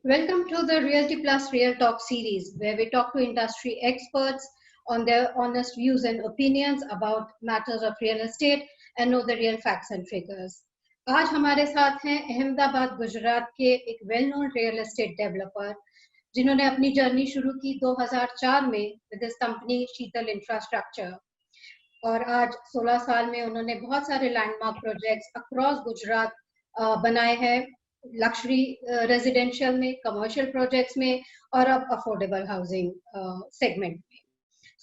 Welcome to the Realty Plus Real Talk series, where we talk to industry experts on their honest views and opinions about matters of real estate and know the real facts and figures. आज हमारे साथ हैं अहमदाबाद गुजरात के एक well known real estate developer जिन्होंने अपनी journey शुरू की 2004 में with this company Sheetal infrastructure, और आज 16 साल में उन्होंने बहुत सारे लैंडमार्क प्रोजेक्ट्स अक्रॉस गुजरात बनाए हैं, लक्जरी रेजिडेंशियल में, कमर्शियल प्रोजेक्ट्स में और अब अफोर्डेबल हाउसिंग सेगमेंट में.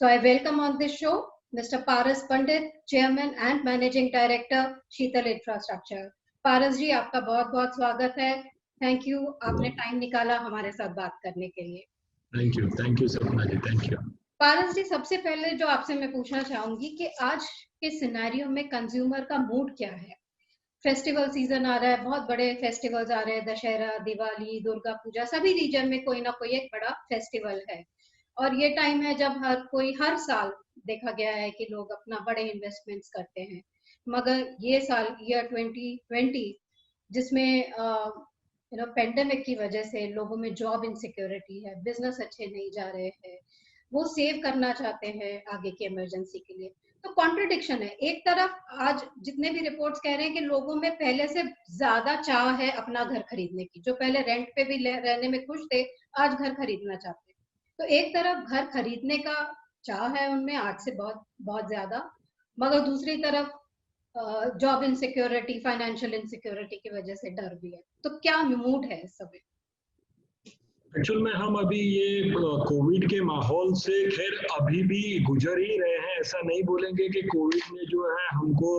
So I welcome on this show mister Paras Pandit, chairman and managing director Sheetal infrastructure. Paras ji, आपका बहुत बहुत स्वागत है. थैंक यू, आपने टाइम निकाला हमारे साथ बात करने के लिए. थैंक यू सपना जी, थैंक यू. पारस जी, सबसे पहले जो आपसे मैं पूछना चाहूंगी कि आज के सिनेरियो में कंज्यूमर का मूड क्या है? फेस्टिवल सीजन आ रहा है, बहुत बड़े फेस्टिवल्स आ रहे हैं, दशहरा, दिवाली, दुर्गा पूजा, सभी रीजन में कोई ना कोई एक बड़ा फेस्टिवल है. और ये टाइम है जब हर साल देखा गया है कि लोग अपना बड़े इन्वेस्टमेंट्स करते हैं. मगर ये साल ईयर 2020 जिसमें पेंडेमिक की वजह से लोगों में जॉब इनसिक्योरिटी है, बिजनेस अच्छे नहीं जा रहे हैं, वो सेव करना चाहते हैं आगे की इमरजेंसी के लिए. तो कॉन्ट्रडिक्शन है. एक तरफ आज जितने भी रिपोर्ट्स कह रहे हैं कि लोगों में पहले से ज्यादा चाह है अपना घर खरीदने की, जो पहले रेंट पे भी रहने में खुश थे आज घर खरीदना चाहते हैं. तो एक तरफ घर खरीदने का चाह है उनमें आज से बहुत बहुत ज्यादा, मगर दूसरी तरफ जॉब इनसिक्योरिटी, फाइनेंशियल इनसिक्योरिटी की वजह से डर भी है. तो क्या मूड है इस समय? एक्चुअल में हम अभी ये कोविड के माहौल से खैर अभी भी गुजर ही रहे हैं. ऐसा नहीं बोलेंगे कि कोविड ने जो है हमको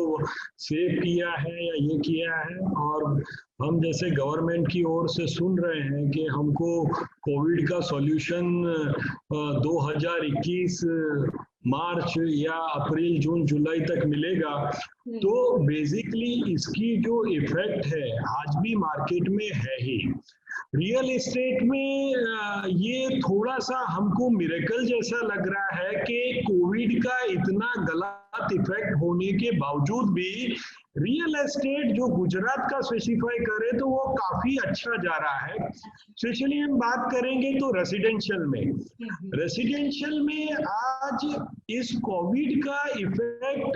सेव किया है या ये किया है. और हम जैसे गवर्नमेंट की ओर से सुन रहे हैं कि हमको कोविड का सॉल्यूशन 2021 मार्च या अप्रैल, जून, जुलाई तक मिलेगा. तो बेसिकली इसकी जो इफेक्ट है आज भी मार्केट में है ही. रियल एस्टेट में ये थोड़ा सा हमको मिरेकल जैसा लग रहा है कि कोविड का इतना गलत इफेक्ट होने के बावजूद भी रियल एस्टेट जो गुजरात का स्पेसिफाई करे तो वो काफी अच्छा जा रहा है. स्पेशली हम बात करेंगे तो रेसिडेंशियल में आज इस कोविड का इफेक्ट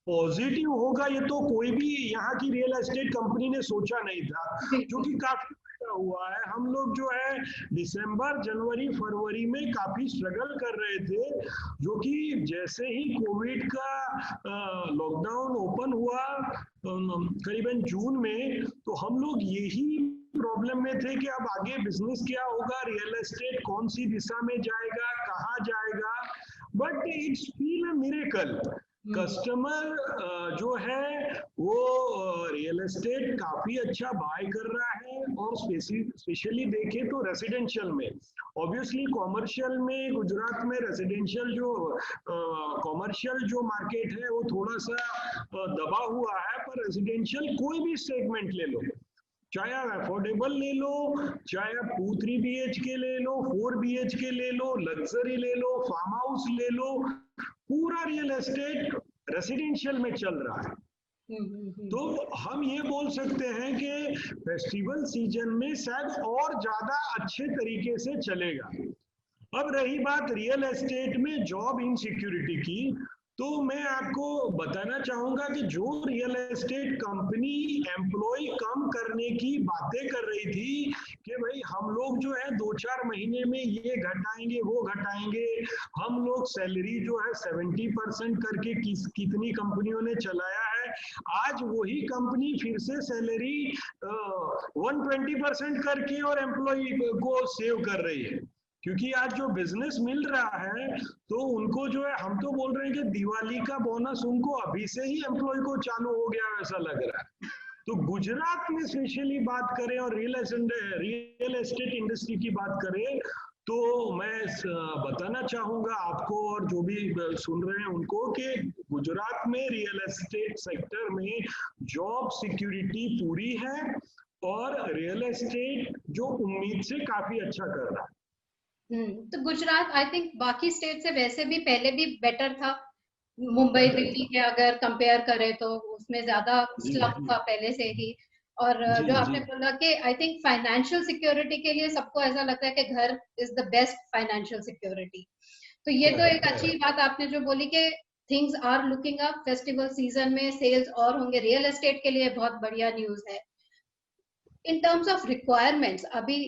पॉजिटिव होगा ये तो कोई भी यहाँ की रियल एस्टेट कंपनी ने सोचा नहीं था, क्योंकि काफी हुआ है. हम लोग जो है दिसंबर, जनवरी, फरवरी में काफी स्ट्रगल कर रहे थे, जो कि जैसे ही कोविड का लॉकडाउन ओपन हुआ करीबन जून में, तो हम लोग यही प्रॉब्लम में थे कि अब आगे बिजनेस क्या होगा, रियल एस्टेट कौन सी दिशा में जाएगा, कहाँ जाएगा. But it's feel a miracle. Customer जो है वो रियल एस्टेट काफी अच्छा बाय कर रहा है. और स्पेशली देखें तो रेसिडेंशियल में, ऑब्वियसली कॉमर्शियल में गुजरात में रेसिडेंशियल जो कॉमर्शियल जो मार्केट है वो थोड़ा सा दबा हुआ है. पर रेसिडेंशियल कोई भी सेगमेंट ले लो, चाहे आप अफोर्डेबल ले लो, चाहे आप 2-3 BHK ले लो, 4 BHK ले लो, लग्जरी ले लो, फार्म हाउस ले लो, पूरा रियल एस्टेट रेसिडेंशियल में चल रहा है. तो हम ये बोल सकते हैं कि फेस्टिवल सीजन में शायद और ज्यादा अच्छे तरीके से चलेगा. अब रही बात रियल एस्टेट में जॉब इनसिक्योरिटी की, तो मैं आपको बताना चाहूंगा कि जो रियल एस्टेट कंपनी एम्प्लॉय कम करने की बातें कर रही थी कि भाई हम लोग जो है 2-4 महीने में ये घटाएंगे वो घटाएंगे, हम लोग सैलरी जो है 70% करके कितनी कंपनियों ने चलाया है. आज वही कंपनी फिर से सैलरी 120% करके और एम्प्लॉय को सेव कर रही है, क्योंकि आज जो बिजनेस मिल रहा है तो उनको जो है, हम तो बोल रहे हैं कि दिवाली का बोनस उनको अभी से ही एम्प्लॉय को चालू हो गया वैसा लग रहा है. तो गुजरात में स्पेशली बात करें और रियल एस्टेट इंडस्ट्री की बात करें तो मैं बताना चाहूंगा आपको और जो भी सुन रहे हैं उनको कि गुजरात में रियल एस्टेट सेक्टर में जॉब सिक्योरिटी पूरी है और रियल एस्टेट जो उम्मीद से काफी अच्छा कर रहा है. तो गुजरात आई थिंक बाकी स्टेट से वैसे भी पहले भी बेटर था. मुंबई, दिल्ली के अगर कंपेयर करें तो उसमें ज्यादा स्लम था पहले से ही. और जो आपने जी बोला कि आई थिंक फाइनेंशियल सिक्योरिटी के लिए सबको ऐसा लगता है कि घर is the best financial security. तो ये तो एक अच्छी बात आपने जो बोली कि things are looking up, festival season में सेल्स और होंगे, रियल एस्टेट के लिए बहुत बढ़िया न्यूज है। इन टर्म्स ऑफ रिक्वायरमेंट्स, अभी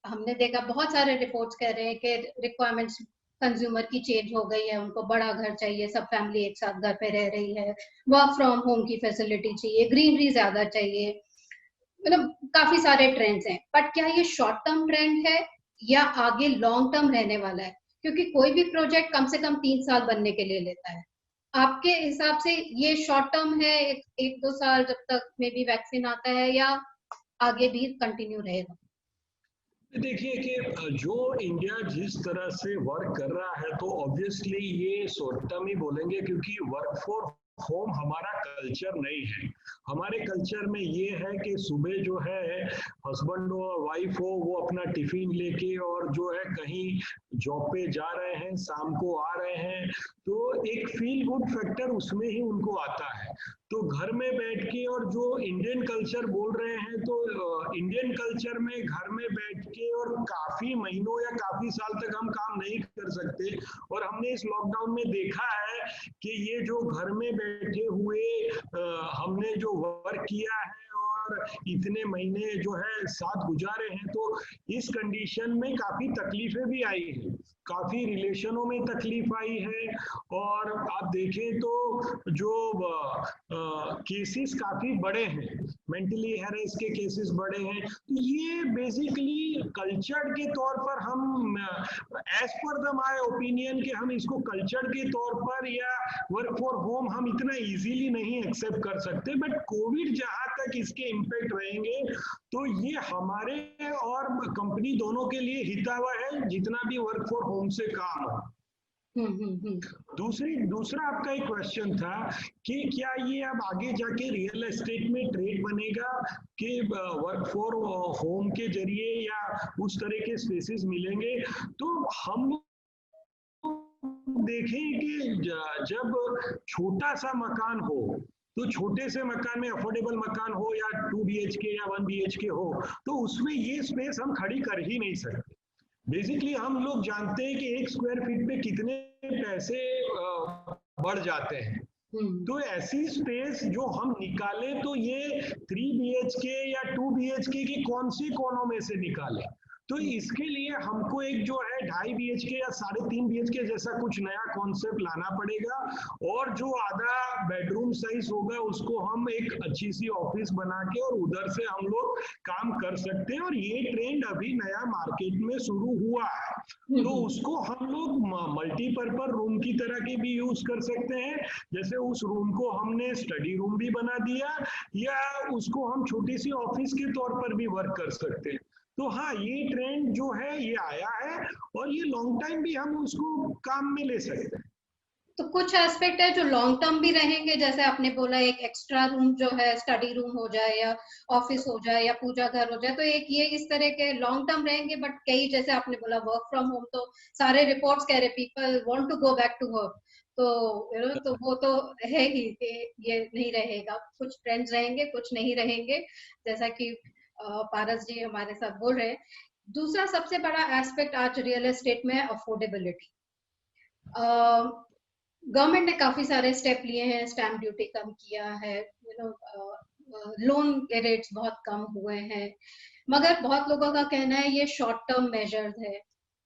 हमने देखा बहुत सारे रिपोर्ट्स कह रहे हैं कि रिक्वायरमेंट्स कंज्यूमर की चेंज हो गई है, उनको बड़ा घर चाहिए, सब फैमिली एक साथ घर पे रह रही है, वर्क फ्रॉम होम की फैसिलिटी चाहिए, ग्रीनरी ज्यादा चाहिए, मतलब काफी सारे ट्रेंड्स हैं। बट क्या ये शॉर्ट टर्म ट्रेंड है या आगे लॉन्ग टर्म रहने वाला है? क्योंकि कोई भी प्रोजेक्ट कम से कम 3 साल बनने के लिए लेता है। आपके हिसाब से ये शॉर्ट टर्म है, एक दो साल जब तक मे बी वैक्सीन आता है, या आगे भी कंटिन्यू रहेगा? देखिए कि जो इंडिया जिस तरह से वर्क कर रहा है तो ऑब्वियसली ये शॉर्ट टर्म ही बोलेंगे, क्योंकि वर्क फॉर होम हमारा कल्चर नहीं है। हमारे कल्चर में ये है कि सुबह जो है हस्बैंड हो वाइफ हो वो अपना टिफिन लेके और जो है कहीं जॉब पे जा रहे हैं, शाम को आ रहे हैं, तो एक फील गुड फैक्टर उसमें ही उनको आता है। तो घर में बैठ के, और जो इंडियन कल्चर बोल रहे हैं तो इंडियन कल्चर में घर में बैठ के और काफी महीनों या काफी साल तक हम काम नहीं कर सकते। और हमने इस लॉकडाउन में देखा है कि ये जो घर में बैठे हुए हमने जो वर्क किया है और इतने महीने जो है साथ गुजारे हैं, तो इस कंडीशन में काफी तकलीफें भी आई हैं, काफी रिलेशनों में तकलीफ आई है। और आप देखें तो जो केसेस काफी बड़े हैं, मेंटली हैरेस के केसेस बड़े हैं, तो ये बेसिकली कल्चर के तौर पर हम as per the my opinion कि हम इसको कल्चर के तौर पर या वर्क फॉर होम हम इतना इजीली नहीं एक्सेप्ट कर सकते। बट कोविड जहां तक इसके इम्पैक्ट रहेंगे तो ये हमारे और कंपनी दोनों के लिए हितावह है, जितना भी वर्क फॉर होम से काम हो। दूसरा आपका एक क्वेश्चन था कि क्या ये अब आगे जाके रियल एस्टेट में ट्रेड बनेगा कि वर्क फॉर होम के जरिए या उस तरह के स्पेसेस मिलेंगे। तो हम देखें कि जब छोटा सा मकान हो, तो छोटे से मकान में अफोर्डेबल मकान हो या 2 BHK या 1 BHK हो, तो उसमें ये स्पेस हम खड़ी कर ही नहीं सकते। बेसिकली हम लोग जानते हैं कि 1 स्क्वायर फीट पे कितने पैसे बढ़ जाते हैं। तो ऐसी स्पेस जो हम निकाले तो ये 3 BHK या 2 BHK की कौन सी कोनों में से निकाले। तो इसके लिए हमको एक जो है 2.5 BHK या 3.5 BHK जैसा कुछ नया कॉन्सेप्ट लाना पड़ेगा, और जो आधा बेडरूम साइज होगा उसको हम एक अच्छी सी ऑफिस बना के और उधर से हम लोग काम कर सकते हैं। और ये ट्रेंड अभी नया मार्केट में शुरू हुआ है, तो उसको हम लोग मल्टीपर्पज रूम की तरह की भी यूज कर सकते हैं। जैसे उस रूम को हमने स्टडी रूम भी बना दिया, या उसको हम छोटी सी ऑफिस के तौर पर भी वर्क कर सकते हैं। तो हाँ, ये ट्रेंड जो है ये आया है और ये लॉन्ग टाइम भी हम उसको काम में ले सकते हैं। तो कुछ एस्पेक्ट है जो लॉन्ग टर्म भी रहेंगे, जैसे आपने बोला एक एक्स्ट्रा रूम जो है स्टडी रूम हो जाए या ऑफिस हो जाए या पूजा घर हो जाए, तो एक ये इस तरह के लॉन्ग टर्म रहेंगे। बट कई जैसे आपने बोला वर्क फ्रॉम होम, तो सारे रिपोर्ट्स कह रहे people want to go back to work, तो तो वो तो है ही कि ये नहीं रहेगा। कुछ ट्रेंड्स रहेंगे, कुछ नहीं रहेंगे, जैसा कि पारस जी हमारे साथ बोल रहे हैं। दूसरा सबसे बड़ा एस्पेक्ट आज रियल एस्टेट में है अफोर्डेबिलिटी। गवर्नमेंट ने काफी सारे स्टेप लिए हैं, स्टैम्प ड्यूटी कम किया है, लोन के रेट्स बहुत कम हुए हैं, मगर बहुत लोगों का कहना है ये शॉर्ट टर्म मेजर्स है।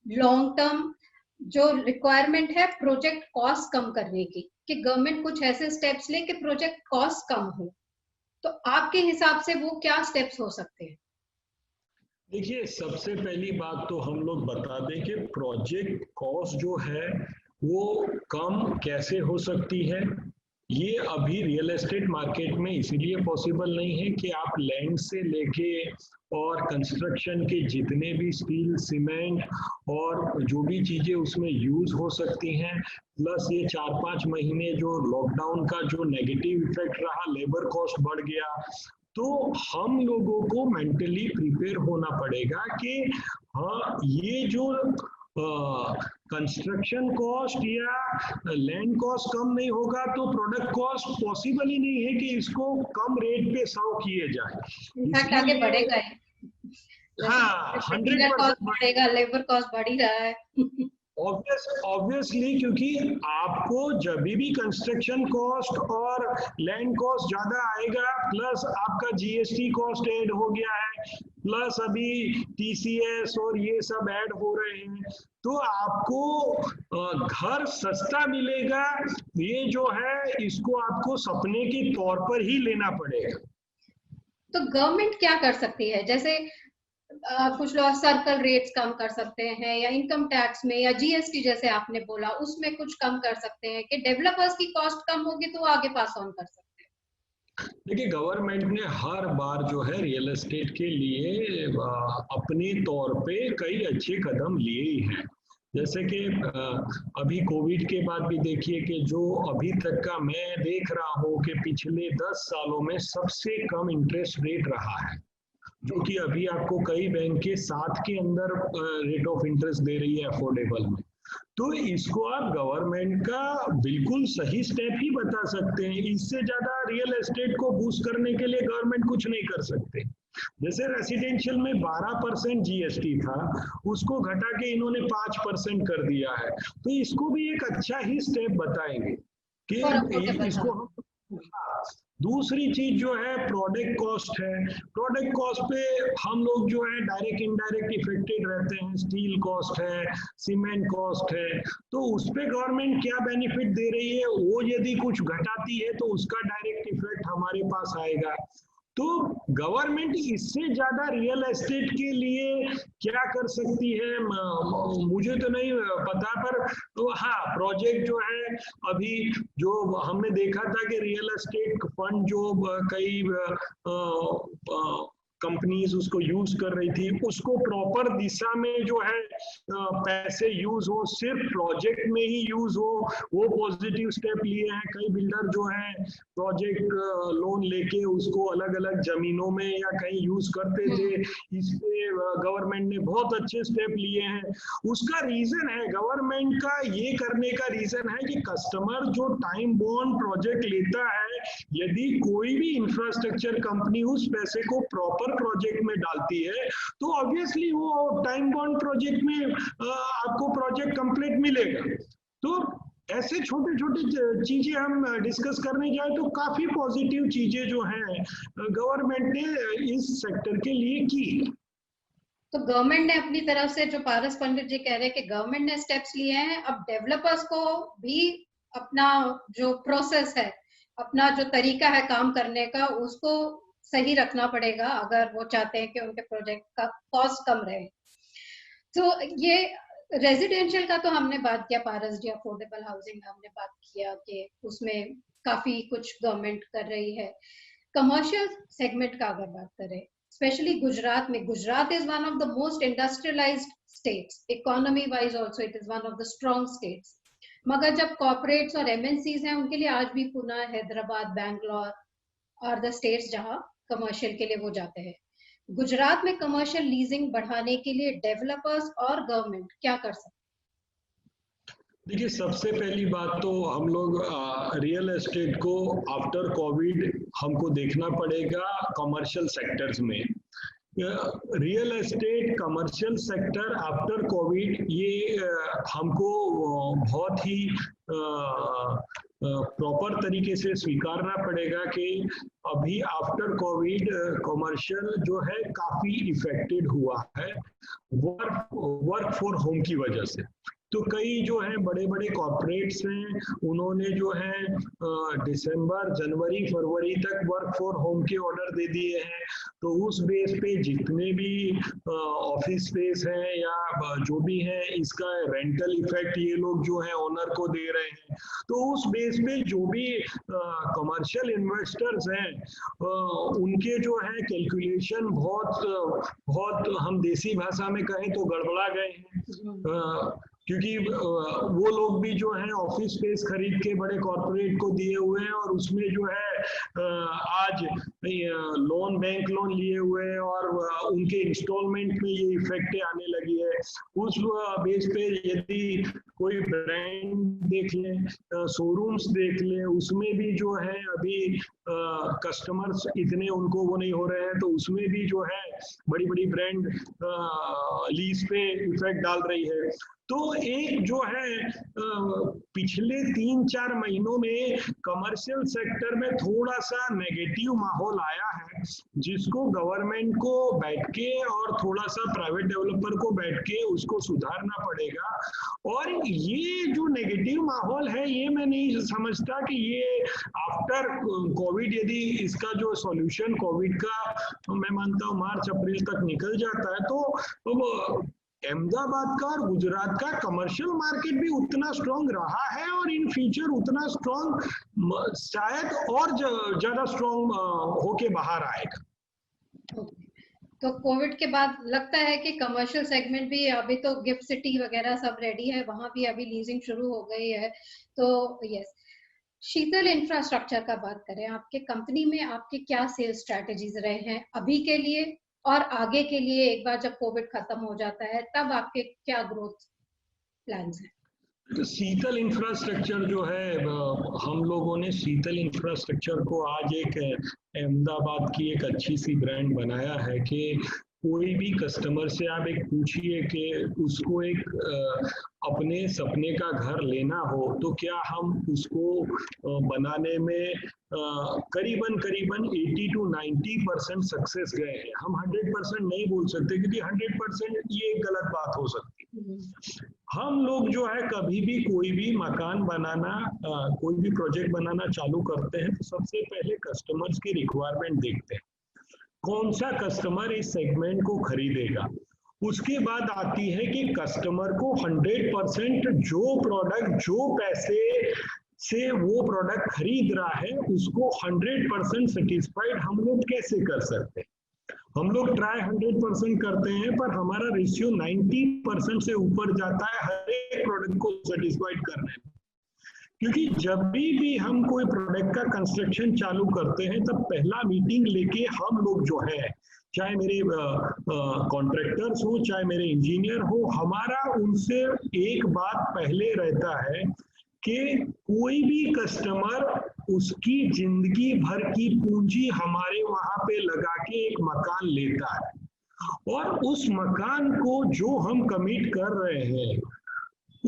लॉन्ग टर्म जो रिक्वायरमेंट है प्रोजेक्ट कॉस्ट कम करने की, कि गवर्नमेंट कुछ ऐसे स्टेप्स ले कि प्रोजेक्ट कॉस्ट कम हो, तो आपके हिसाब से वो क्या स्टेप्स हो सकते हैं? देखिए, सबसे पहली बात तो हम लोग बता दें कि प्रोजेक्ट कॉस्ट जो है वो कम कैसे हो सकती है। ये अभी रियल एस्टेट मार्केट में इसीलिए पॉसिबल नहीं है कि आप लैंड से लेके और कंस्ट्रक्शन के जितने भी स्टील, सीमेंट और जो भी चीजें उसमें यूज हो सकती हैं, प्लस ये 4-5 महीने जो लॉकडाउन का जो नेगेटिव इफेक्ट रहा, लेबर कॉस्ट बढ़ गया, तो हम लोगों को मेंटली प्रिपेयर होना पड़ेगा कि हाँ, ये जो कंस्ट्रक्शन कॉस्ट या लैंड कॉस्ट कम नहीं होगा तो प्रोडक्ट कॉस्ट पॉसिबल ही नहीं है कि इसको कम रेट पे सर्व किए जाए। इनफैक्ट आगे बढ़ेगा ही। हाँ, 100% बढ़ेगा, लेबर कॉस्ट बढ़ ही रहा है। ऑब्वियसली, क्योंकि आपको जब भी कंस्ट्रक्शन कॉस्ट और लैंड कॉस्ट ज्यादा आएगा, प्लस आपका जीएसटी कॉस्ट ऐड हो गया है, प्लस अभी टीसीएस और ये सब ऐड हो रहे हैं, तो आपको घर सस्ता मिलेगा, ये जो है इसको आपको सपने के तौर पर ही लेना पड़ेगा। तो गवर्नमेंट क्या कर सकती है? जैसे कुछ लोग सर्कल रेट्स कम कर सकते हैं, या इनकम टैक्स में, या जीएसटी जैसे आपने बोला उसमें कुछ कम कर सकते हैं कि डेवलपर्स की कॉस्ट कम होगी तो आगे पास ऑन कर सकते हैं। देखिए, गवर्नमेंट ने हर बार जो है रियल एस्टेट के लिए अपने तौर पे कई अच्छे कदम लिए ही हैं। जैसे कि अभी कोविड के बाद भी देखिए कि जो अभी तक का मैं देख रहा हूँ कि पिछले 10 सालों में सबसे कम इंटरेस्ट रेट रहा है, जो कि अभी आपको कई बैंक के 7 के अंदर रेट ऑफ इंटरेस्ट दे रही है अफोर्डेबल में। तो इसको आप गवर्नमेंट का बिल्कुल सही स्टेप ही बता सकते हैं। इससे ज्यादा रियल एस्टेट को बूस्ट करने के लिए गवर्नमेंट कुछ नहीं कर सकते। जैसे रेसिडेंशियल में 12% जीएसटी था, उसको घटा के इन्होंने 5% कर दिया है, तो इसको भी एक अच्छा ही स्टेप बताएंगे कि इसको हम। दूसरी चीज जो है प्रोडक्ट कॉस्ट है। प्रोडक्ट कॉस्ट पे हम लोग जो है डायरेक्ट इनडायरेक्ट इफेक्टेड रहते हैं। स्टील कॉस्ट है, सीमेंट कॉस्ट है, तो उस पे गवर्नमेंट क्या बेनिफिट दे रही है, वो यदि कुछ घटाती है तो उसका डायरेक्ट इफेक्ट हमारे पास आएगा। तो गवर्नमेंट इससे ज्यादा रियल एस्टेट के लिए क्या कर सकती है मुझे तो नहीं पता, पर तो हाँ, प्रोजेक्ट जो है अभी जो हमने देखा था कि रियल एस्टेट फंड जो कई कंपनीज उसको यूज कर रही थी, उसको प्रॉपर दिशा में जो है पैसे यूज हो, सिर्फ प्रोजेक्ट में ही यूज हो, वो पॉजिटिव स्टेप लिए हैं। कई बिल्डर जो है प्रोजेक्ट लोन लेके उसको अलग अलग जमीनों में या कहीं यूज करते थे, इस पे गवर्नमेंट ने बहुत अच्छे स्टेप लिए हैं। उसका रीजन है, गवर्नमेंट का ये करने का रीजन है कि कस्टमर जो टाइम बॉन्ड प्रोजेक्ट लेता है, यदि कोई भी इंफ्रास्ट्रक्चर कंपनी उस पैसे को प्रॉपर प्रोजेक्ट में डालती है तो ऑब्वियसली वो टाइम बॉन्ड प्रोजेक्ट में आपको प्रोजेक्ट कंप्लीट मिलेगा। तो ऐसे छोटे छोटे चीजें हम डिस्कस करने जाए तो काफी पॉजिटिव चीजें जो हैं गवर्नमेंट ने इस सेक्टर के लिए की। तो गवर्नमेंट ने अपनी तरफ से, जो पारस पंडित जी कह रहे हैं कि गवर्नमेंट ने स्टेप्स लिए हैं, अब डेवलपर्स को भी अपना जो प्रोसेस है, अपना जो तरीका है काम करने का, उसको सही रखना पड़ेगा अगर वो चाहते हैं कि उनके प्रोजेक्ट का कॉस्ट कम रहे। तो ये रेजिडेंशियल का तो हमने बात किया, पारस जी, अफोर्डेबल हाउसिंग हमने बात किया कि उसमें काफी कुछ गवर्नमेंट कर रही है। कमर्शियल सेगमेंट का अगर बात करें, स्पेशली गुजरात में, Gujarat is one of the most industrialised states, economy wise also it is one of the strong states. मगर जब कॉर्पोरेट्स और एमएनसीज हैं, उनके लिए आज भी Pune, Hyderabad, Bangalore are the states जहां कमर्शियल के लिए वो जाते हैं। गुजरात में कमर्शियल लीजिंग बढ़ाने के लिए डेवलपर्स और गवर्नमेंट क्या कर सकते हैं? देखिए, सबसे पहली बात तो हम लोग रियल एस्टेट को आफ्टर कोविड हमको देखना पड़ेगा कमर्शियल सेक्टर्स में। Real estate commercial sector after Covid, ये हमको बहुत ही प्रॉपर तरीके से स्वीकारना पड़ेगा कि अभी आफ्टर कोविड कमर्शियल जो है काफी इफेक्टेड हुआ है वर्क फॉर होम की वजह से। तो कई जो है बड़े बड़े कॉर्पोरेट्स हैं, उन्होंने जो है दिसंबर, जनवरी, फरवरी तक वर्क फॉर होम के ऑर्डर दे दिए हैं। तो उस बेस पे जितने भी ऑफिस स्पेस हैं या जो भी है, इसका रेंटल इफेक्ट ये लोग जो है ओनर को दे रहे हैं। तो उस बेस पे जो भी कमर्शियल इन्वेस्टर्स हैं उनके जो है कैलकुलेशन बहुत हम देसी भाषा में कहें तो गड़बड़ा गए हैं, क्योंकि वो लोग भी जो है ऑफिस स्पेस खरीद के बड़े कॉर्पोरेट को दिए हुए हैं और उसमें जो है आज लोन बैंक लोन लिए हुए हैं और उनके इंस्टॉलमेंट में ये इफेक्ट आने लगी है। उस बेस पे यदि कोई ब्रांड देख ले, शोरूम्स देख ले, उसमें भी जो है अभी कस्टमर्स इतने उनको वो नहीं हो रहे हैं, तो उसमें भी जो है बड़ी बड़ी ब्रांड लीज पे इफेक्ट डाल रही है। तो एक जो है पिछले 3-4 महीनों में कमर्शियल सेक्टर में थोड़ा सा नेगेटिव माहौल आया है, जिसको गवर्नमेंट को बैठ के और थोड़ा सा प्राइवेट डेवलपर को बैठ के उसको सुधारना पड़ेगा। और ये जो नेगेटिव माहौल है, ये मैं नहीं समझता कि ये आफ्टर कोविड यदि इसका जो सॉल्यूशन कोविड का मैं मानता हूँ मार्च अप्रैल तक निकल जाता है, तो अहमदाबाद का और गुजरात का कमर्शियल मार्केट भी उतना स्ट्रांग रहा है और इन फ्यूचर उतना स्ट्रांग शायद और ज्यादा स्ट्रांग होके बाहर आएगा। तो कोविड के बाद लगता है कि कमर्शियल सेगमेंट भी, अभी तो गिफ्ट सिटी वगैरह सब रेडी है, वहां भी अभी लीजिंग शुरू हो गई है। तो यस, शीतल इंफ्रास्ट्रक्चर का बात करें, आपके कंपनी में आपके क्या सेल्स स्ट्रैटेजीज रहे हैं अभी के लिए और आगे के लिए? एक बार जब कोविड खत्म हो जाता है तब आपके क्या ग्रोथ प्लान्स हैं? तो शीतल इंफ्रास्ट्रक्चर जो है, हम लोगों ने शीतल इंफ्रास्ट्रक्चर को आज एक अहमदाबाद की एक अच्छी सी ब्रांड बनाया है कि कोई भी कस्टमर से आप एक पूछिए कि उसको एक अपने सपने का घर लेना हो तो क्या हम उसको बनाने में करीबन 80 to 90% सक्सेस गए हैं। हम 100% नहीं बोल सकते क्योंकि 100% ये एक गलत बात हो सकती है। हम लोग जो है कभी भी कोई भी मकान बनाना, कोई भी प्रोजेक्ट बनाना चालू करते हैं तो सबसे पहले कस्टमर्स की रिक्वायरमेंट देखते हैं, कौन सा कस्टमर इस सेगमेंट को खरीदेगा। उसके बाद आती है कि कस्टमर को 100% जो प्रोडक्ट जो पैसे से वो प्रोडक्ट खरीद रहा है उसको 100% सेटिस्फाइड हम लोग कैसे कर सकते हैं। हम लोग ट्राई 100% करते हैं पर हमारा रेशियो 90% से ऊपर जाता है हर एक प्रोडक्ट को सेटिस्फाइड करने में। क्योंकि जब भी हम कोई प्रोडक्ट का कंस्ट्रक्शन चालू करते हैं तब पहला मीटिंग लेके हम लोग जो है, चाहे मेरे कॉन्ट्रैक्टर्स हो चाहे मेरे इंजीनियर हो, हमारा उनसे एक बात पहले रहता है कि कोई भी कस्टमर उसकी जिंदगी भर की पूंजी हमारे वहां पे लगा के एक मकान लेता है और उस मकान को जो हम कमिट कर रहे हैं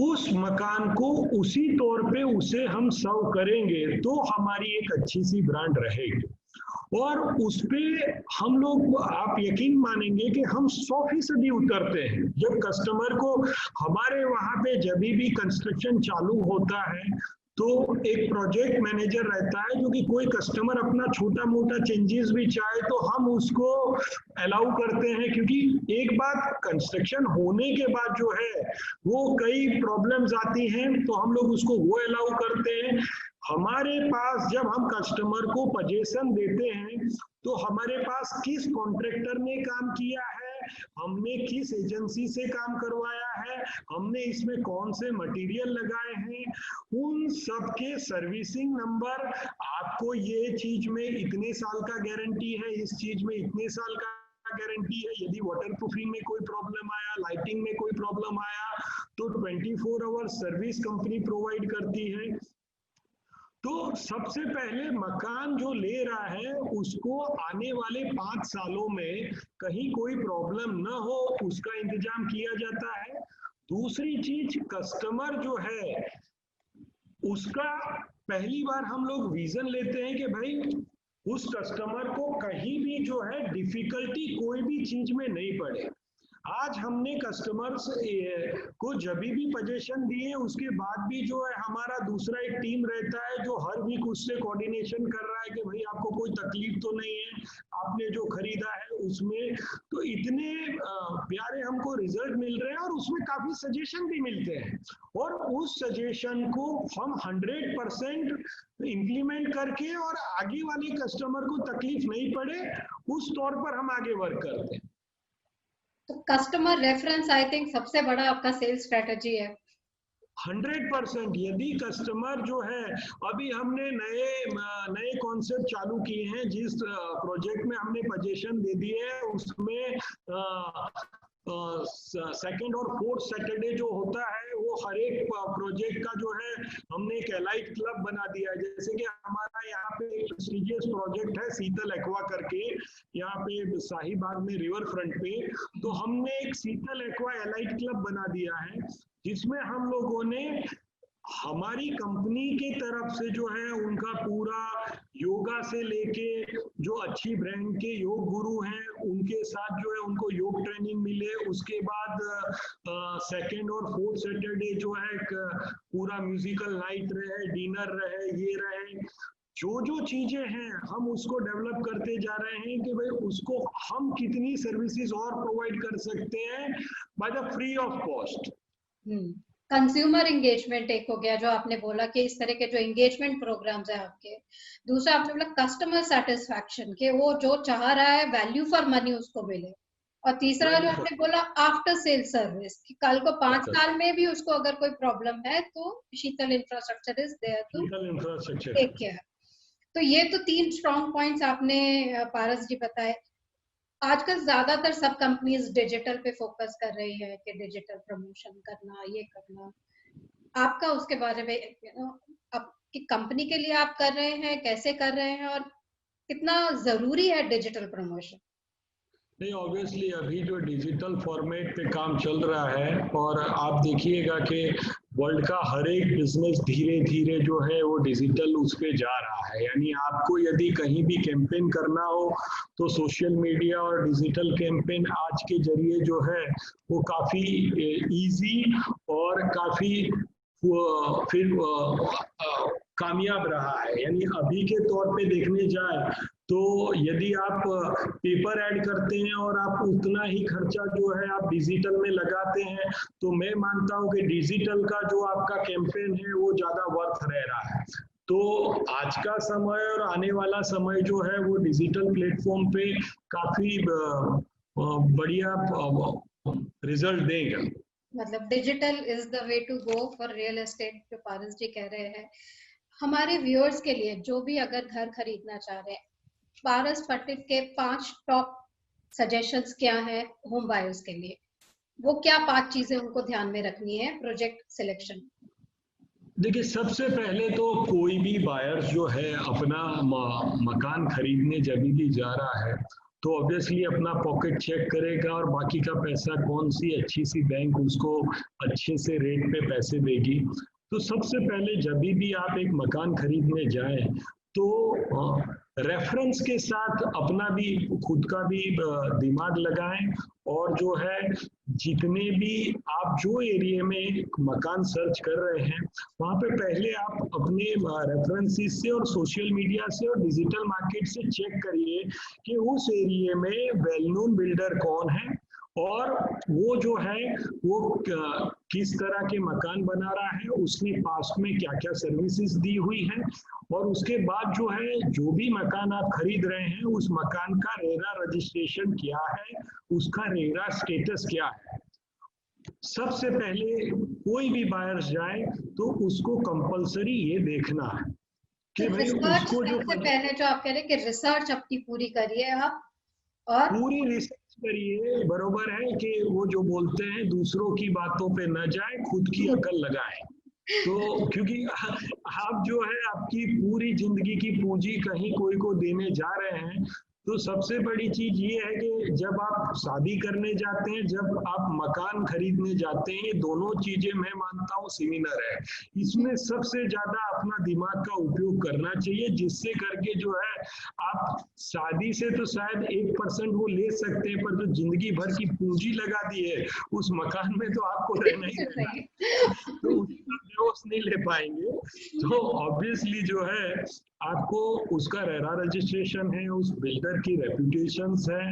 उस मकान को उसी तौर पे उसे हम सर्व करेंगे तो हमारी एक अच्छी सी ब्रांड रहेगी। और उस पे हम लोग, आप यकीन मानेंगे कि हम 100% उतरते हैं। जब कस्टमर को हमारे वहां पे जब भी कंस्ट्रक्शन चालू होता है तो एक प्रोजेक्ट मैनेजर रहता है जो कि कोई कस्टमर अपना छोटा मोटा चेंजेस भी चाहे तो हम उसको अलाउ करते हैं। क्योंकि एक बात, कंस्ट्रक्शन होने के बाद जो है वो कई प्रॉब्लम्स आती हैं तो हम लोग उसको वो अलाउ करते हैं। हमारे पास जब हम कस्टमर को पोजीशन देते हैं तो हमारे पास किस कॉन्ट्रैक्टर ने काम किया है, हमने किस एजेंसी से काम करवाया है, हमने इसमें कौन से मटेरियल लगाए हैं, उन सब के सर्विसिंग नंबर, आपको ये चीज में इतने साल का गारंटी है, इस चीज में इतने साल का गारंटी है। यदि वाटर प्रूफिंग में कोई प्रॉब्लम आया, लाइटिंग में कोई प्रॉब्लम आया तो 24 आवर सर्विस कंपनी प्रोवाइड करती है। तो सबसे पहले मकान जो ले रहा है उसको आने वाले 5 सालों में कहीं कोई प्रॉब्लम न हो उसका इंतजाम किया जाता है। दूसरी चीज, कस्टमर जो है उसका पहली बार हम लोग विजन लेते हैं कि भाई उस कस्टमर को कहीं भी जो है डिफिकल्टी कोई भी चीज में नहीं पड़े। आज हमने कस्टमर्स को जब भी पोजीशन दिए उसके बाद भी जो है हमारा दूसरा एक टीम रहता है जो हर वीक उससे कोऑर्डिनेशन कर रहा है कि भाई आपको कोई तकलीफ तो नहीं है, आपने जो खरीदा है उसमें। तो इतने प्यारे हमको रिजल्ट मिल रहे हैं और उसमें काफी सजेशन भी मिलते हैं और उस सजेशन को हम 100% इम्प्लीमेंट करके और आगे वाले कस्टमर को तकलीफ नहीं पड़े उस तौर पर हम आगे वर्क करते हैं। तो कस्टमर रेफरेंस आई थिंक सबसे बड़ा आपका सेल्स स्ट्रेटजी है। 100%। यदि कस्टमर जो है, अभी हमने नए कॉन्सेप्ट चालू किए हैं, जिस प्रोजेक्ट में हमने पोजीशन दे दी है उसमें सेकंड और फोर्थ सैटरडे जो होता है वो हर एक प्रोजेक्ट का जो है हमने एक एलाइट क्लब बना दिया है। जैसे कि हमारा यहाँ पे एक प्रेस्टिजियस प्रोजेक्ट है शीतल एक्वा करके, यहाँ पे शाहीबाग में रिवर फ्रंट पे, तो हमने एक शीतल एक्वा एलाइट क्लब बना दिया है, जिसमें हम लोगों ने हमारी कंपनी की तरफ से जो है उनका पूरा योगा से लेके जो अच्छी ब्रांड के योग गुरु हैं उनके साथ जो है उनको योग ट्रेनिंग मिले। उसके बाद सेकंड और फोर्थ सैटरडे जो है पूरा म्यूजिकल नाइट रहे, डिनर रहे, ये रहे, जो चीजें हैं हम उसको डेवलप करते जा रहे हैं कि भाई उसको हम कितनी सर्विसेज और प्रोवाइड कर सकते हैं by the free of cost. Consumer engagement एक हो गया जो आपने बोला कि इस तरह के जो एंगेजमेंट प्रोग्राम्स है आपके। दूसरा आपने बोला कस्टमर सेटिस्फैक्शन, के वो जो चाह रहा है वैल्यू फॉर मनी उसको मिले। और तीसरा जो आपने बोला आफ्टर सेल सर्विस, कि कल को 5 साल में भी उसको अगर कोई प्रॉब्लम है तो Sheetal infrastructure is there to take care. तो ये तो 3 स्ट्रॉन्ग पॉइंट्स आपने पारस जी बताए। आजकल ज्यादातर सब कंपनीज डिजिटल पे फोकस कर रही है कि डिजिटल प्रमोशन करना, ये करना। आपका उसके बारे में आपकी कंपनी के लिए आप कर रहे हैं, कैसे कर रहे हैं और कितना जरूरी है डिजिटल प्रमोशन? नहीं, ऑब्वियसली अभी जो डिजिटल फॉर्मेट पे काम चल रहा है, और आप देखिएगा कि वर्ल्ड का हर एक बिजनेस धीरे धीरे जो है वो डिजिटल उस पे जा रहा है। यानी आपको यदि कहीं भी कैंपेन करना हो तो सोशल मीडिया और डिजिटल कैंपेन आज के जरिए जो है वो काफ़ी इजी और काफ़ी फिर कामयाब रहा है। यानी अभी के तौर पे देखने जाए तो यदि आप पेपर ऐड करते हैं और आप उतना ही खर्चा जो है आप डिजिटल में लगाते हैं, तो मैं मानता हूं कि डिजिटल का जो आपका कैंपेन है वो ज्यादा वर्थ रह रहा है। तो आज का समय और आने वाला समय जो है वो डिजिटल प्लेटफॉर्म पे काफी बढ़िया रिजल्ट देगा। मतलब digital is the way to go for real estate, जो पारस जी कह रहे हैं। हमारे व्यूअर्स के लिए जो भी अगर घर खरीदना चाह रहे हैं, पारस पट्टिल के 5 टॉप सजेशंस क्या है होम बायर्स के लिए? वो क्या 5 चीजें उनको ध्यान में रखनी है प्रोजेक्ट सिलेक्शन? देखिए, सबसे पहले तो कोई भी बायर्स जो है अपना मकान खरीदने जब भी जा रहा है तो ऑब्वियसली अपना पॉकेट चेक करेगा और बाकी का पैसा कौन सी अच्छी सी बैंक उसको अच्छे से रेट पे पैसे देगी। तो सबसे पहले जब भी आप एक मकान खरीदने जाएं तो रेफरेंस के साथ अपना भी खुद का भी दिमाग लगाएं, और जो है जितने भी आप जो एरिया में मकान सर्च कर रहे हैं वहां पे पहले आप अपने रेफरेंसेस से और सोशल मीडिया से और डिजिटल मार्केट से चेक करिए कि उस एरिया में वेल नोन बिल्डर कौन है और वो जो है वो किस तरह के मकान बना रहा है, उसने पास्ट में क्या क्या सर्विसेज दी हुई है, और उसके बाद जो है जो भी मकान आप खरीद रहे हैं उस मकान का रेरा रजिस्ट्रेशन क्या है, उसका रेरा स्टेटस क्या है। सबसे पहले कोई भी बायर्स जाए तो उसको कंपलसरी ये देखना है कि भाई उसको जो सबसे पहले जो आप कह रहे हैं कि रिसर्च अपनी पूरी करिए आप, और पूरी रिसर्च करिए। बरोबर है कि वो जो बोलते हैं दूसरों की बातों पे न जाए, खुद की अकल लगाए। तो क्योंकि आप जो है आपकी पूरी जिंदगी की पूंजी कहीं कोई को देने जा रहे हैं, तो सबसे बड़ी चीज ये है कि जब आप शादी करने जाते हैं, जब आप मकान खरीदने जाते हैं, ये दोनों चीजें मैं मानता हूँ सिमिलर है। इसमें सबसे ज्यादा अपना दिमाग का उपयोग करना चाहिए, जिससे करके जो है आप शादी से तो शायद 1% वो ले सकते हैं, पर जो जिंदगी भर की पूंजी लगा दी है उस मकान में तो आपको रहना ही रहना है, तो उसका बेहोश नहीं ले पाएंगे। तो ऑब्वियसली जो है आपको उसका रेरा रजिस्ट्रेशन है, उस बिल्डर की रेपुटेशंस है,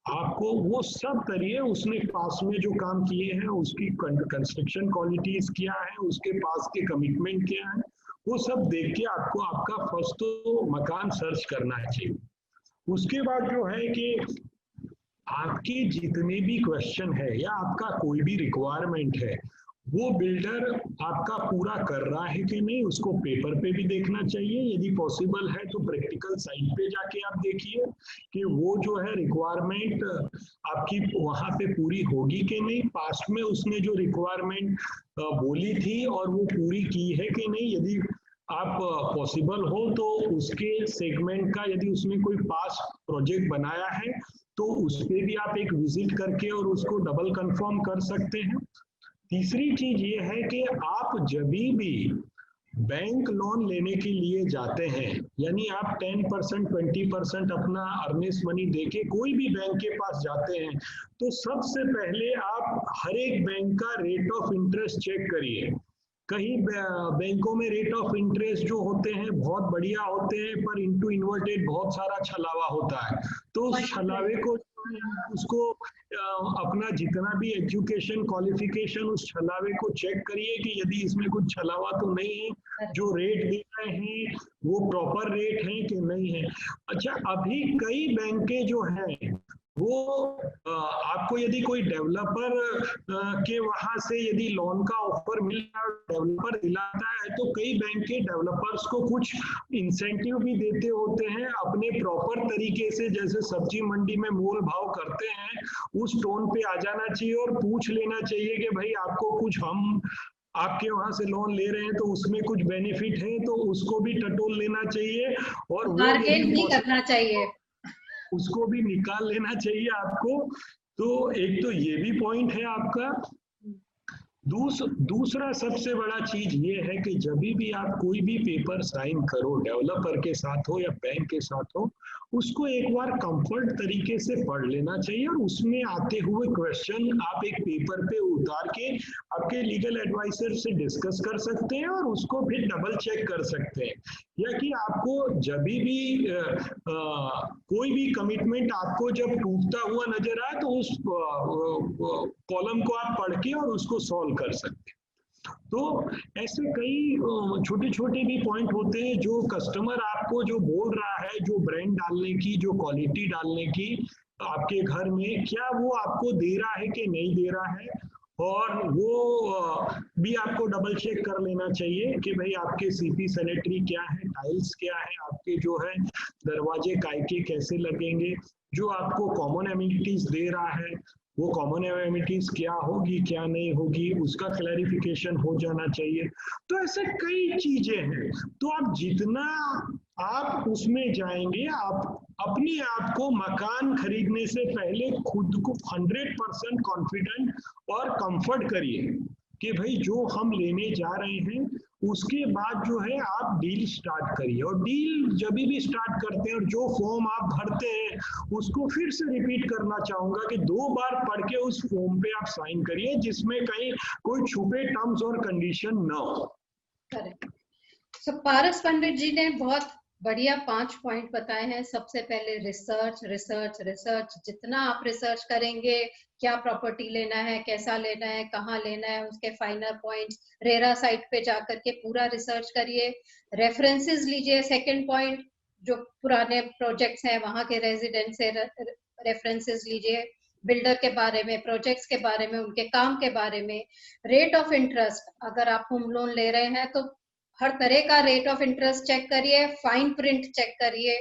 आपको वो सब करिए, उसने पास में जो काम किए हैं उसकी कंस्ट्रक्शन क्वालिटीज क्या है, उसके पास के कमिटमेंट क्या है, वो सब देख के आपको आपका फर्स्ट तो मकान सर्च करना चाहिए। उसके बाद जो है कि आपके जितने भी क्वेश्चन है या आपका कोई भी रिक्वायरमेंट है वो बिल्डर आपका पूरा कर रहा है कि नहीं, उसको पेपर पे भी देखना चाहिए, यदि पॉसिबल है तो प्रैक्टिकल साइट पे जाके आप देखिए कि वो जो है रिक्वायरमेंट आपकी वहां पे पूरी होगी कि नहीं, पास्ट में उसने जो रिक्वायरमेंट बोली थी और वो पूरी की है कि नहीं। यदि आप पॉसिबल हो तो उसके सेगमेंट का यदि उसने कोई पास प्रोजेक्ट बनाया है तो उस पे भी आप एक विजिट करके और उसको डबल कंफर्म कर सकते हैं। तीसरी चीज ये है कि आप जब भी बैंक लोन लेने के लिए जाते हैं, यानी आप 10% 20% अपना अर्निंग मनी देके कोई भी बैंक के पास जाते हैं, तो सबसे पहले आप हर एक बैंक का रेट ऑफ इंटरेस्ट चेक करिए। कई बैंकों में रेट ऑफ इंटरेस्ट जो होते हैं बहुत बढ़िया होते हैं, पर इनटू इन्वर्टेड बहुत सारा छलावा होता है। तो उस छलावे को उसको अपना जितना भी एजुकेशन क्वालिफिकेशन, उस छलावे को चेक करिए कि यदि इसमें कुछ छलावा तो नहीं है, जो रेट दे रहे हैं वो प्रॉपर रेट है कि नहीं है। अच्छा, अभी कई बैंकें जो हैं वो आपको यदि कोई डेवलपर के वहां से यदि लोन का ऑफर मिल रहा है, डेवलपर दिलाता है, तो कई बैंक के डेवलपर्स को कुछ इंसेंटिव भी देते होते हैं अपने प्रॉपर तरीके से, जैसे सब्जी मंडी में मोल भाव करते हैं उस टोन पे आ जाना चाहिए और पूछ लेना चाहिए कि भाई आपको कुछ हम आपके वहां से लोन ले रहे हैं तो उसमें कुछ बेनिफिट है, तो उसको भी टटोल लेना चाहिए और वो बार्गेन यदि भी करना चाहिए, उसको भी निकाल लेना चाहिए आपको। तो एक तो ये भी पॉइंट है आपका। दूसरा सबसे बड़ा चीज ये है कि जब भी आप कोई भी पेपर साइन करो, डेवलपर के साथ हो या बैंक के साथ हो, उसको एक बार कंफर्ट तरीके से पढ़ लेना चाहिए और उसमें आते हुए क्वेश्चन आप एक पेपर पे उतार के आपके लीगल एडवाइजर से डिस्कस कर सकते हैं और उसको फिर डबल चेक कर सकते हैं। या कि आपको जब भी कोई भी कमिटमेंट आपको जब टूटता हुआ नजर आए तो उस कॉलम को आप पढ़ के और उसको सॉल्व कर सकते हैं। तो ऐसे कई छोटे छोटे भी पॉइंट होते हैं जो कस्टमर आपको जो बोल रहा है, जो ब्रांड डालने की, जो क्वालिटी डालने की आपके घर में, क्या वो आपको दे रहा है कि नहीं दे रहा है, और वो भी आपको डबल चेक कर लेना चाहिए कि भाई आपके सीपी सैनिटरी क्या है, टाइल्स क्या है, आपके जो है दरवाजे काय के कैसे लगेंगे, जो आपको कॉमन एमिनिटीज दे रहा है वो कॉमन एमिनिटीज क्या होगी क्या नहीं होगी, उसका क्लैरिफिकेशन हो जाना चाहिए। तो ऐसे कई चीजें हैं। तो आप जितना आप उसमें जाएंगे, आप अपने आप को मकान खरीदने से पहले खुद को 100% कॉन्फिडेंट और कंफर्ट करिए कि भाई जो हम लेने जा रहे हैं, उसके बाद जो है आप डील स्टार्ट करिए। और डील जब भी स्टार्ट करते हैं और जो फॉर्म आप भरते हैं उसको फिर से रिपीट करना चाहूंगा कि 2 बार पढ़ के उस फॉर्म पे आप साइन करिए, जिसमें कहीं कोई छुपे टर्म्स और कंडीशन ना हो। करेक्ट। सो पारस पंडित जी ने बहुत बढ़िया 5 पॉइंट बताए हैं। सबसे पहले रिसर्च रिसर्च रिसर्च, जितना आप रिसर्च करेंगे, क्या प्रॉपर्टी लेना है, कैसा लेना है, कहाँ लेना है, उसके फाइनल पॉइंट्स, रेरा साइट पे जाकर के पूरा रिसर्च करिए, रेफरेंसेस लीजिए। सेकंड पॉइंट, जो पुराने प्रोजेक्ट्स हैं वहां के रेजिडेंट से रेफरेंसेस लीजिए, बिल्डर के बारे में, प्रोजेक्ट्स के बारे में, उनके काम के बारे में। रेट ऑफ इंटरेस्ट, अगर आप होम लोन ले रहे हैं तो हर तरह का रेट ऑफ इंटरेस्ट चेक करिए, फाइन प्रिंट चेक करिए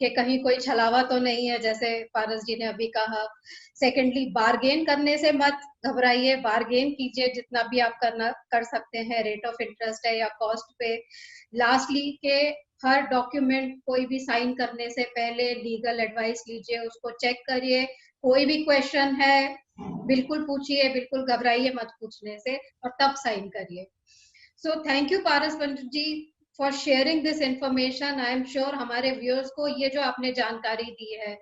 कि कहीं कोई छलावा तो नहीं है, जैसे पारस जी ने अभी कहा। सेकेंडली, बार्गेन करने से मत घबराइए, बार्गेन कीजिए जितना भी आप कर सकते हैं, रेट ऑफ इंटरेस्ट है या कॉस्ट पे। लास्टली के हर डॉक्यूमेंट कोई भी साइन करने से पहले लीगल एडवाइस लीजिए, उसको चेक करिए। कोई भी क्वेश्चन है बिल्कुल पूछिए, बिल्कुल घबराइए मत पूछने से, और तब साइन करिए। So thank you Paras Pandit ji for sharing this information. I am sure हमारे व्यूअर्स को ये जो आपने जानकारी दी है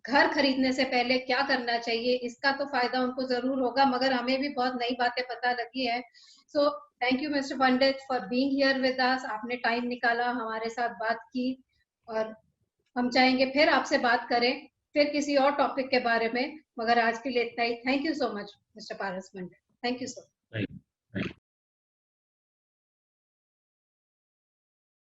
घर खरीदने से पहले क्या करना चाहिए, इसका तो फायदा उनको जरूर होगा, मगर हमें भी बहुत नई बातें पता लगी है। So thank you mister Pandit for being here with us. आपने टाइम निकाला, हमारे साथ बात की, और हम चाहेंगे फिर आपसे बात करें, फिर किसी और टॉपिक के बारे में, मगर आज के लिए इतना ही। Thank you so much mister Paras Pandit. Thank you so much.